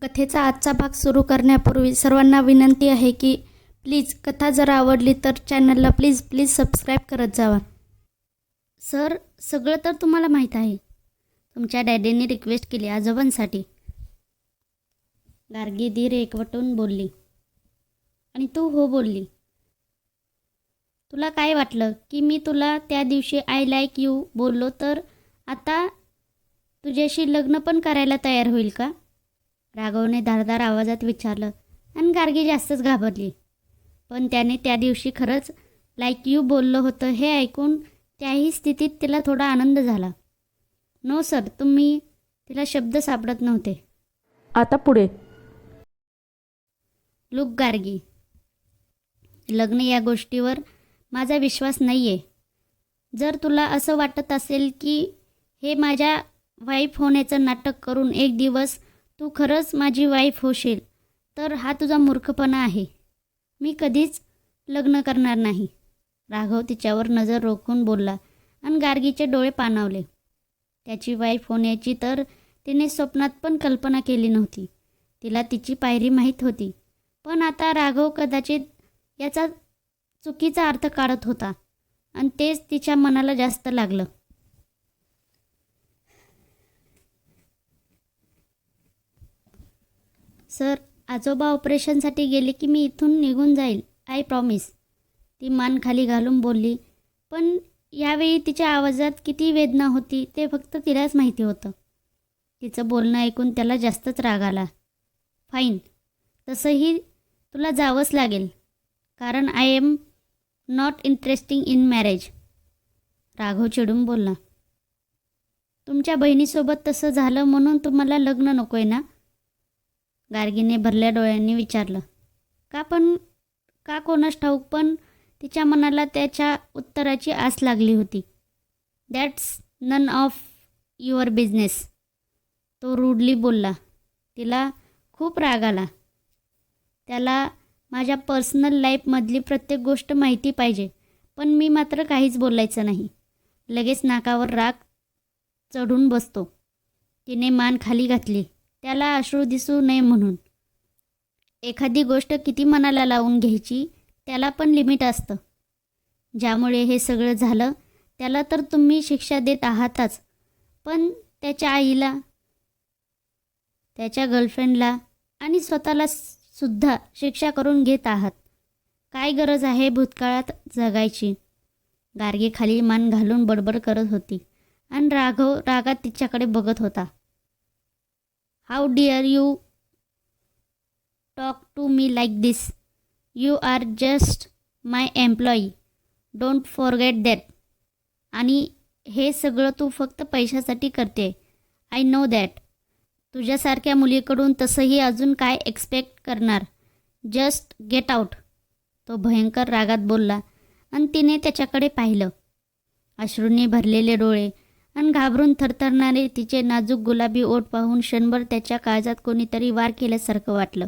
कथेचा आजचा भाग सुरू करण्यापूर्वी सर्वांना विनंती आहे की प्लीज कथा जर आवडली तर चॅनलला प्लीज सबस्क्राईब करत जावा. सर, सगळं तर तुम्हाला माहीत आहे. तुमच्या डॅडीने रिक्वेस्ट केली आजोबांसाठी. गार्गी धीर एकवटून बोलली. आणि तू हो बोलली. तुला काय वाटलं की मी तुला त्या दिवशी आय लाईक यू बोललो तर आता तुझ्याशी लग्न पण करायला तयार होईल का? राघवने धारदार आवाजात विचारलं आणि गार्गी जास्तच घाबरली. पण त्याने त्या दिवशी खरंच लाईक यू बोललं होतं हे ऐकून त्याही स्थितीत तिला थोडा आनंद झाला. नो सर, तिला शब्द सापडत नव्हते. आता पुढे. लुक गार्गी, लग्न या गोष्टीवर माझा विश्वास नाही आहे. जर तुला असं वाटत असेल की हे माझ्या वाईफ होण्याचं नाटक करून एक दिवस तू खरंच माझी वाईफ होशील तर हा तुझा मूर्खपणा आहे. मी कधीच लग्न करणार नाही. राघव तिच्यावर नजर रोखून बोलला आणि गार्गीचे डोळे पाणावले. त्याची वाईफ होण्याची तर तिने स्वप्नात पण कल्पना केली नव्हती. तिला तिची पायरी माहीत होती. पण आता राघव कदाचित याचा चुकीचा अर्थ काढत होता आणि तेच तिच्या मनाला जास्त लागलं. सर, आजोबा ऑपरेशनसाठी गेले की मी इथून निघून जाईल. I promise. ती मान खाली घालून बोलली. पण यावेळी तिच्या आवाजात किती वेदना होती ते फक्त तिलाच माहिती होतं. तिचं बोलणं ऐकून त्याला जास्तच राग आला. फाईन, तसंही तुला जावंच लागेल कारण I am not interesting in marriage. Raghav चिडून बोलला. तुमच्या बहिणीसोबत तसं झालं म्हणून तुम्हाला लग्न नको आहे ना? गार्गीने भरल्या डोळ्यांनी विचारलं. का कोणास ठाऊक, पण तिच्या मनाला त्याच्या उत्तराची आस लागली होती. That's none of your business. तो रूडली बोलला. तिला खूप राग आला. त्याला माझ्या पर्सनल लाईफमधली प्रत्येक गोष्ट माहिती पाहिजे. पण मी मात्र काहीच बोलायचं नाही. लगेच नाकावर राग चढून बसतो. तिने मान खाली घातली. त्याला अश्रू दिसू नये म्हणून. एखादी गोष्ट किती मनाला लावून घ्यायची त्याला पण लिमिट असतं. ज्यामुळे हे सगळं झालं त्याला तर तुम्ही शिक्षा देत आहातच, पण त्याच्या आईला, त्याच्या गर्लफ्रेंडला आणि स्वतःला सुद्धा शिक्षा करून घेत आहात. काय गरज आहे भूतकाळात जगायची? गार्गी खाली मान घालून बडबड करत होती आणि राघव रागात तिच्याकडे बघत होता. How dare you talk to me like this? You are just my employee. Don't forget that. आणि हे सगळं तू फक्त पैशासाठी करते. I know that. तुझ्यासारख्या मुलीकडून तसंही अजून काय एक्सपेक्ट करणार? Just get out. तो भयंकर रागात बोलला आणि तिने त्याच्याकडे पाहिलं. अश्रूंनी भरलेले डोळे आणि घाबरून थरथरणारे तिचे नाजूक गुलाबी ओठ पाहून क्षणभर त्याच्या काळजात कोणीतरी वार केल्यासारखं वाटलं.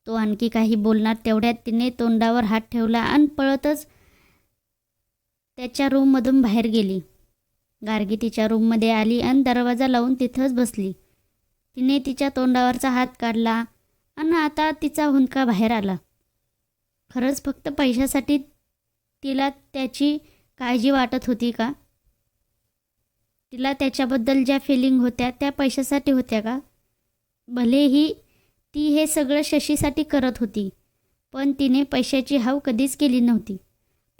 तो आणखी काही बोलणार तेवढ्यात तिने तोंडावर हात ठेवला आणि पळतच त्याच्या रूममधून बाहेर गेली. गार्गी तिच्या रूममध्ये आली आणि दरवाजा लावून तिथंच बसली. तिने तिच्या तोंडावरचा हात काढला आणि आता तिचा हुंदका बाहेर आला. खरंच फक्त पैशासाठी तिला त्याची काळजी वाटत होती का? तिला त्याच्याबद्दल ज्या फिलिंग होत्या त्या पैशासाठी होत्या का? भलेही ती हे सगळं शशीसाठी करत होती, पण तिने पैशाची हाव कधीच केली नव्हती.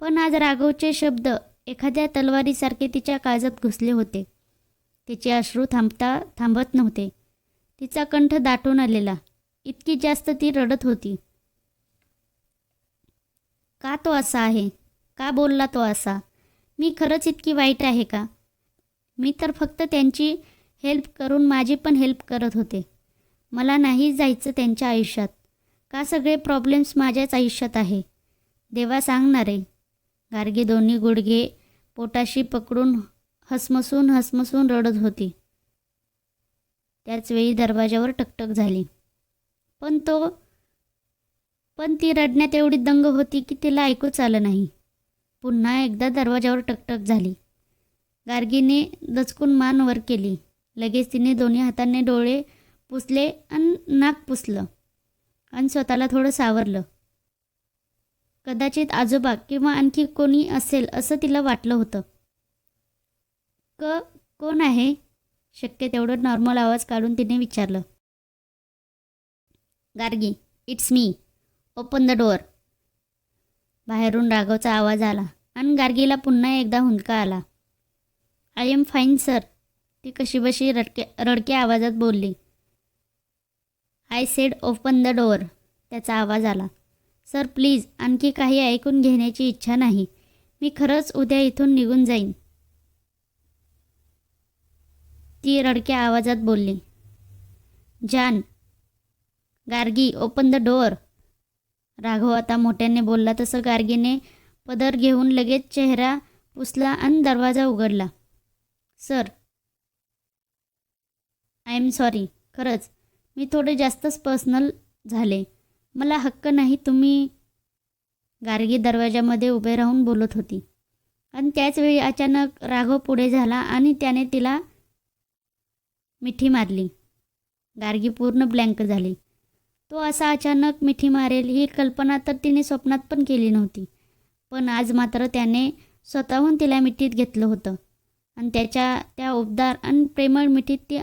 पण आज राघवचे शब्द एखाद्या तलवारीसारखे तिच्या काळजात घुसले होते. तिचे अश्रू थांबत नव्हते. तिचा कंठ दाटून आलेला. इतकी जास्त ती रडत होती. का तो असा आहे? का बोलला तो असा? मी खरंच इतकी वाईट आहे का? मी तर फक्त त्यांची हेल्प करून माझी पण हेल्प करत होते. मला नाही जायचं त्यांच्या आयुष्यात. का सगळे प्रॉब्लेम्स माझ्याच आयुष्यात आहे? देवा सांगणार आहे. गार्गी दोन्ही गुडघे पोटाशी पकडून हसमसून रडत होती. त्याचवेळी दरवाजावर टकटक झाली. पण ती रडण्यात एवढी दंग होती की तिला ऐकूच आलं नाही. पुन्हा एकदा दरवाजावर टकटक झाली. गार्गीने दचकून मान वर केली. लगेच तिने दोन्ही हातांनी डोळे पुसले आणि नाक पुसलं आणि स्वतःला थोडं सावरलं. कदाचित आजोबा किंवा आणखी कोणी असेल असं तिला वाटलं होतं. कोण आहे? शक्य तेवढं नॉर्मल आवाज काढून तिने विचारलं. Gargi, it's me. Open the door. बाहेरून राघवचा आवाज आला आणि गार्गीला पुन्हा एकदा हुंदका आला. आय एम फाईन सर, ती कशीबशी रडक्या आवाजात बोलली. I said open the door, त्याचा आवाज आला. सर प्लीज, आणखी काही ऐकून घेण्याची इच्छा नाही. मी खरंच उद्या इथून निघून जाईन, ती रडक्या आवाजात बोलली. जान, Gargi open the door. Raghav आता मोठ्याने बोलला तसं गार्गीने पदर घेऊन लगेच चेहरा पुसला आणि दरवाजा उघडला. सर, आय एम सॉरी, खरंच मी थोडे जास्तच पर्सनल झाले. मला हक्क नाही तुम्ही. गार्गी दरवाजामध्ये उभे राहून बोलत होती आणि त्याचवेळी अचानक राघव पुढे झाला आणि त्याने तिला मिठी मारली. गार्गी पूर्ण ब्लँक झाली. तो असा अचानक मिठी मारेल ही कल्पना तर तिने स्वप्नात पण केली नव्हती. पण आज मात्र त्याने स्वतःहून तिला मिठीत घेतलं होतं आणि त्याच्या त्या उबदार आणि प्रेमळ मिठीत ती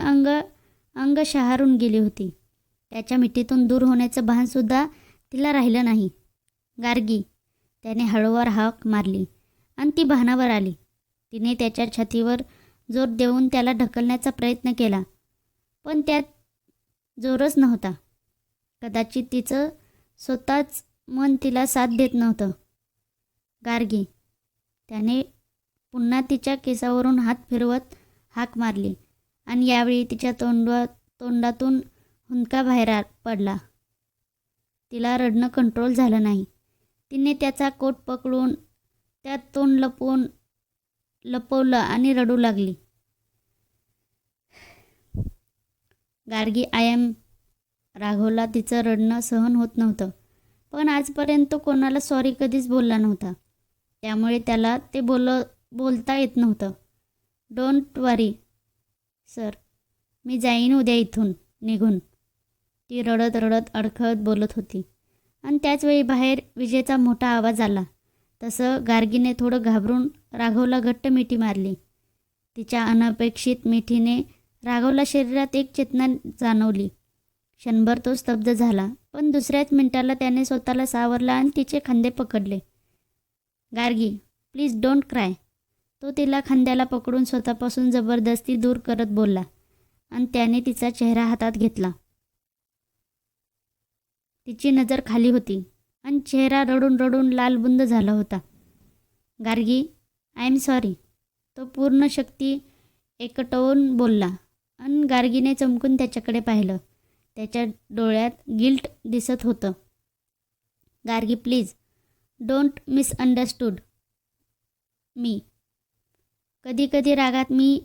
अंग शहारून गेली होती. त्याच्या मिठीतून दूर होण्याचं भानसुद्धा तिला राहिलं नाही. गार्गी, त्याने हळूवार हाक मारली आणि ती भानावर आली. तिने त्याच्या छातीवर जोर देऊन त्याला ढकलण्याचा प्रयत्न केला, पण त्यात जोरच नव्हता. कदाचित तिचं स्वतःच मन तिला साथ देत नव्हतं. गार्गी, त्याने पुन्हा तिच्या केसावरून हात फिरवत हाक मारली आणि यावेळी तिच्या तोंडातून हुंदका बाहेर पडला. तिला रडणं कंट्रोल झालं नाही. तिने त्याचा कोट पकडून त्यात तोंड लपवलं आणि रडू लागली. Gargi, I am. राघवला तिचं रडणं सहन होत नव्हतं, पण आजपर्यंत तो कोणाला सॉरी कधीच बोलला नव्हता. त्यामुळे त्याला ते बोलता येत नव्हतं. डोंट वरी सर, मी जाईन उद्या इथून निघून, ती रडत रडत अडखळत बोलत होती. आणि त्याचवेळी बाहेर विजेचा मोठा आवाज आला. तसं गार्गीने थोडं घाबरून राघवला घट्ट मिठी मारली. तिच्या अनपेक्षित मिठीने राघवला शरीरात एक चेतना जाणवली. क्षणभर तो स्तब्ध झाला, पण दुसऱ्याच मिनिटाला त्याने स्वतःला सावरला आणि तिचे खांदे पकडले. गार्गी, प्लीज डोंट क्राय, तो तिला खांद्याला पकडून स्वतःपासून जबरदस्ती दूर करत बोलला आणि त्याने तिचा चेहरा हातात घेतला. तिची नजर खाली होती आणि चेहरा रडून रडून लालबुंद झाला होता. गार्गी, आय एम सॉरी, तो पूर्ण शक्ती एकवटून बोलला आणि गार्गीने चमकून त्याच्याकडे पाहिलं. त्याच्या डोळ्यात गिल्ट दिसत होतं. गार्गी, प्लीज डोंट मिसअंडरस्टूड मी. कधी कधी रागात मी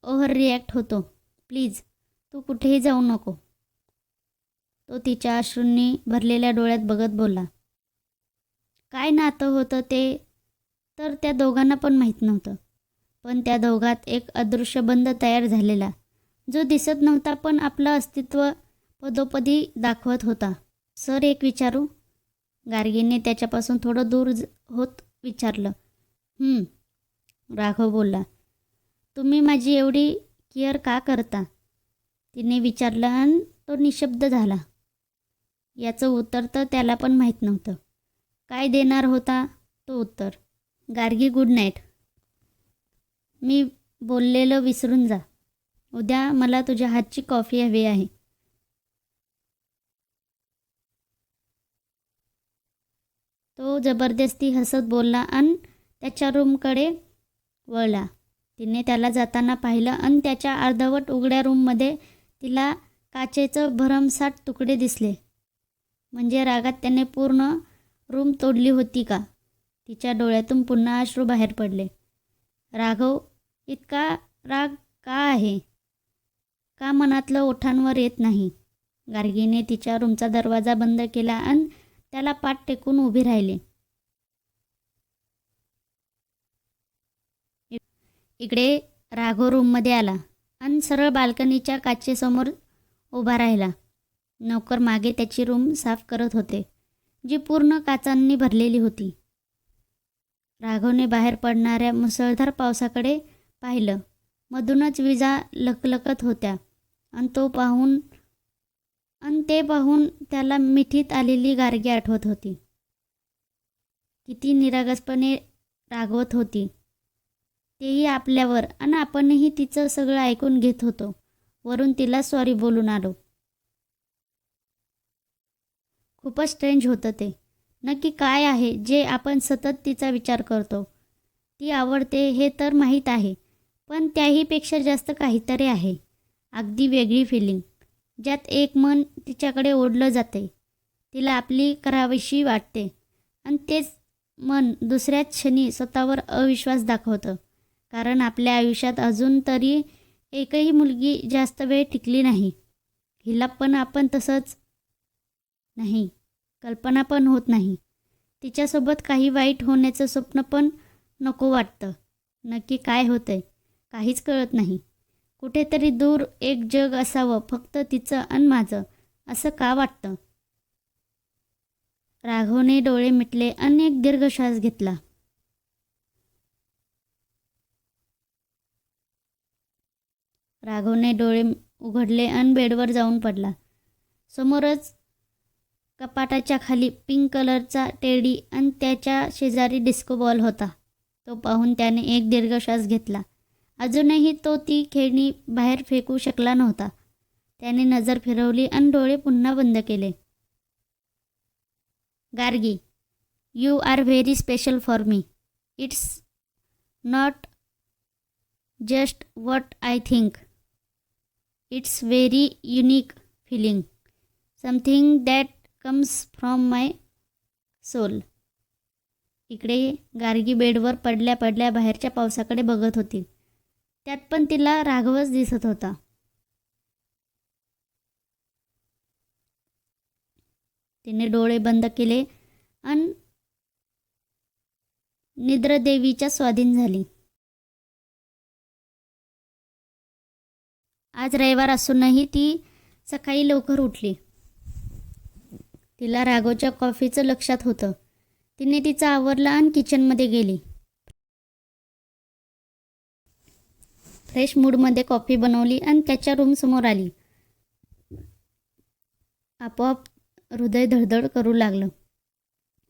ओव्हर रिॲक्ट होतो. प्लीज तू कुठेही जाऊ नको, तो तिच्या अश्रूंनी भरलेल्या डोळ्यात बघत बोलला. काय नातं होतं ते तर त्या दोघांना पण माहीत नव्हतं, पण त्या दोघात एक अदृश्य बंध तयार झालेला, जो दिसत नव्हता पण आपलं अस्तित्व पदोपदी दाखवत होता. सर, एक विचारू? गार्गीने त्याच्यापासून थोडं दूर होत विचारलं. राघव बोलला. तुम्ही माझी एवढी केअर का करता? तिने विचारलं आणि तो निशब्द झाला. याचं उत्तर तर त्याला पण माहीत नव्हतं. काय देणार होता तो उत्तर? Gargi, good night. मी बोललेलं विसरून जा. उद्या मला तुझ्या हातची कॉफी हवी आहे. तो जबरदस्ती हसत बोलला आणि त्याच्या रूमकडे वळला. तिने त्याला जाताना पाहिलं आणि त्याच्या अर्धवट उघड्या रूममध्ये तिला काचेचं भरमसाठ तुकडे दिसले. म्हणजे रागात त्याने पूर्ण रूम तोडली होती का? तिच्या डोळ्यातून पुन्हा अश्रू बाहेर पडले. राघव, इतका राग का आहे? का मनातलं ओठांवर येत नाही? गार्गीने तिच्या रूमचा दरवाजा बंद केला आणि त्याला पाठ टेकून उभी राहिली. इकडे राघव रूममध्ये आला आणि सरळ बाल्कनीच्या काचेसमोर उभा राहिला. नौकर मागे त्याची रूम साफ करत होते, जी पूर्ण काचांनी भरलेली होती. राघवने बाहेर पडणाऱ्या मुसळधार पावसाकडे पाहिलं. मधूनच विजा लकलकत होत्या आणि ते पाहून त्याला मिठीत आलेली गार्गी आठवत होती. किती निरागसपणे रागवत होती, तेही आपल्यावर, आणि आपणही तिचं सगळं ऐकून घेत होतो. वरून तिला सॉरी बोलून आलो. खूपच स्ट्रेंज होतं ते. नक्की काय आहे जे आपण सतत तिचा विचार करतो? ती आवडते हे तर माहीत आहे, पण त्याहीपेक्षा जास्त काहीतरी आहे. अगदी वेगळी फिलिंग, ज्यात एक मन तिच्याकडे ओढलं जाते, तिला आपली करावीशी वाटते, आणि तेच मन दुसऱ्याच क्षणी स्वतःवर अविश्वास दाखवतं. कारण आपल्या आयुष्यात अजून तरी एकही मुलगी जास्त वेळ टिकली नाही. हिला पण आपण तसंच नाही. कल्पना पण होत नाही. तिच्यासोबत काही वाईट होण्याचं स्वप्न पण नको वाटतं. नक्की काय होतंय काहीच कळत नाही. कुठेतरी दूर एक जग असावं, फक्त तिचं आणि माझं, असं का वाटतं? राघवने डोळे मिटले आणि एक दीर्घ श्वास घेतला. राघवने डोळे उघडले आणि बेडवर जाऊन पडला. समोरच कपाटाच्या खाली पिंक कलरचा टेडी आणि त्याच्या शेजारी डिस्को बॉल होता. तो पाहून त्याने एक दीर्घ श्वास घेतला. अजूनही तो ती खेळणी बाहेर फेकू शकला नव्हता. त्याने नजर फिरवली आणि डोळे पुन्हा बंद केले. Gargi, you are very special for me. It's not just what I think. It's very unique feeling. Something that comes from my soul. इकडे गार्गी बेडवर पडल्या पडल्या बाहेरच्या पावसाकडे बघत होती. त्यात पण तिला राघवच दिसत होता. तिने डोळे बंद केले आणि निद्रदेवीच्या स्वाधीन झाली. आज रविवार असूनही ती सकाळी लवकर उठली. तिला राघवच्या कॉफीचं लक्षात होतं. तिने तिचं आवरलं आणि किचनमध्ये गेली. फ्रेश मूडमध्ये कॉफी बनवली आणि त्याच्या रूमसमोर आली. आपोआप हृदय धडधड करू लागलं.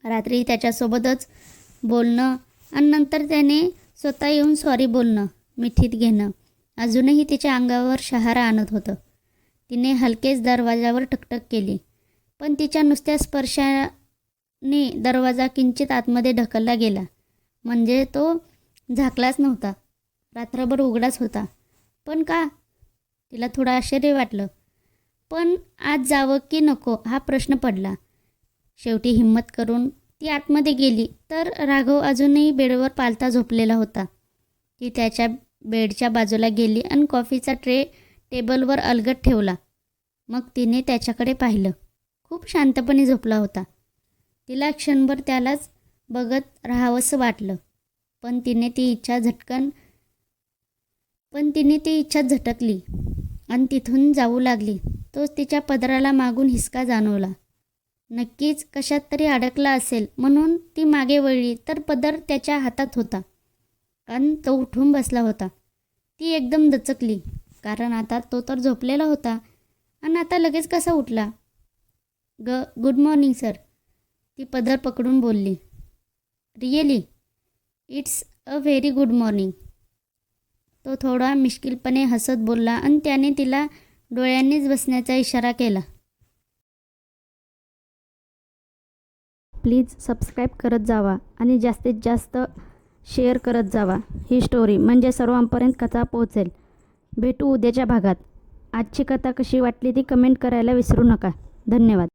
रात्री त्याच्यासोबतच बोलणं आणि नंतर त्याने स्वतः येऊन सॉरी बोलणं, मिठीत घेणं अजूनही तिच्या अंगावर शहारा आणत होतं. तिने हलकेच दरवाजावर टकटक केली, पण तिच्या नुसत्या स्पर्शाने दरवाजा किंचित आतमध्ये ढकलला गेला. म्हणजे तो झाकलाच नव्हता. रात्रभर उघडाच होता. पण का? तिला थोडं आश्चर्य वाटलं. पण आज जावं की नको हा प्रश्न पडला. शेवटी हिम्मत करून ती आतमध्ये गेली तर राघव अजूनही बेडवर पालथा झोपलेला होता. ती त्याच्या बेडच्या बाजूला गेली आणि कॉफीचा ट्रे टेबलवर अलगद ठेवला. मग तिने त्याच्याकडे पाहिलं. खूप शांतपणे झोपला होता. तिला क्षणभर त्यालाच बघत राहावंसं वाटलं. पण तिने ती इच्छा झटकली आणि तिथून जाऊ लागली. तोच तिच्या पदराला मागून हिसका जाणवला. नक्कीच कशात तरी अडकला असेल म्हणून ती मागे वळली तर पदर त्याच्या हातात होता आणि तो उठून बसला होता. ती एकदम दचकली, कारण आता तो तर झोपलेला होता आणि आता लगेच कसा उठला? गुड मॉर्निंग सर, ती पदर पकडून बोलली. Really? It's a very good morning. तो थोडा मिश्किलपणे हसत बोलला आणि त्याने तिला डोळ्यांनीच बसण्याचा इशारा केला. प्लीज सबस्क्राईब करत जावा आणि जास्तीत जास्त शेअर करत जावा. ही स्टोरी म्हणजे सर्वांपर्यंत कथा पोहोचेल. भेटू उद्याच्या भागात. आजची कथा कशी वाटली ती कमेंट करायला विसरू नका. धन्यवाद.